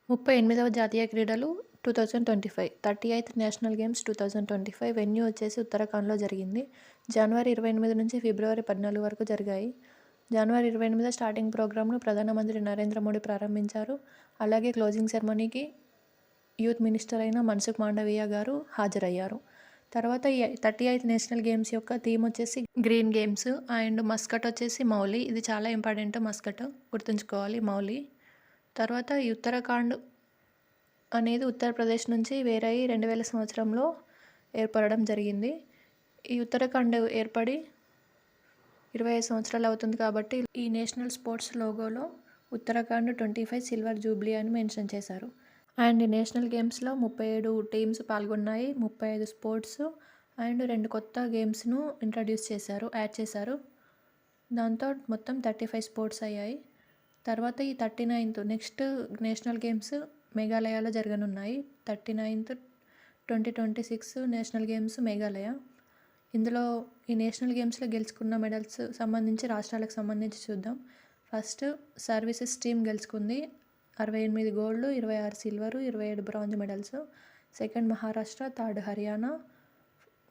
38వ జాతీయ క్రీడలు 2025 38th national games 2025 venue వచ్చేసి ఉత్తరాఖండ్లో జరిగింది. జనవరి 28 నుంచి ఫిబ్రవరి 14 వరకు జరిగాయి. జనవరి 28 స్టార్టింగ్ ప్రోగ్రామ్ను ప్రధానమంత్రి నరేంద్ర మోడీ ప్రారంభించారు. అలాగే క్లోజింగ్ సెరమనీకి యూత్ మినిస్టర్ అయిన మన్సుఖ్ మాండవీయ గారు హాజరయ్యారు. తర్వాత ఈ 38th నేషనల్ గేమ్స్ యొక్క థీమ్ వచ్చేసి గ్రీన్ గేమ్స్ అండ్ మస్కట్ వచ్చేసి మౌలి. ఇది చాలా ఇంపార్టెంట్, మస్కట్ గుర్తుంచుకోవాలి, మౌలి. తర్వాత ఈ ఉత్తరాఖండ్ అనేది ఉత్తరప్రదేశ్ నుంచి వేరయి 2000 సంవత్సరంలో ఏర్పడడం జరిగింది. ఈ ఉత్తరాఖండ్ ఏర్పడి 25 సంవత్సరాలు అవుతుంది కాబట్టి ఈ నేషనల్ స్పోర్ట్స్ లోగోలో ఉత్తరాఖండ్ 25 సిల్వర్ జూబ్లీ అని మెన్షన్ చేశారు. అండ్ ఈ నేషనల్ గేమ్స్లో 37 టీమ్స్ పాల్గొన్నాయి, 35 స్పోర్ట్స్ అండ్ 2 కొత్త గేమ్స్ను యాడ్ చేశారు. దాంతో మొత్తం 35 స్పోర్ట్స్ అయ్యాయి. తర్వాత ఈ 39th నెక్స్ట్ నేషనల్ గేమ్స్ మేఘాలయలో జరగనున్నాయి. 39th 2026 national games Meghalaya. ఇందులో ఈ నేషనల్ గేమ్స్లో గెలుచుకున్న మెడల్స్ సంబంధించి రాష్ట్రాలకు సంబంధించి చూద్దాం. ఫస్ట్ సర్వీసెస్ టీమ్ గెలుచుకుంది 68 gold, 26 silver, 27 bronze medals. Second Maharashtra, third Haryana.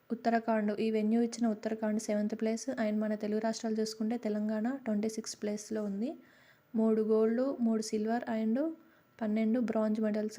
Uttarakhand ఈ వెన్యూ ఇచ్చిన ఉత్తరాఖండ్ 7th ప్లేస్. అండ్ మన తెలుగు రాష్ట్రాలు చూసుకుంటే తెలంగాణ 26th ప్లేస్లో ఉంది. 3 gold, 3 silver and 12 bronze medals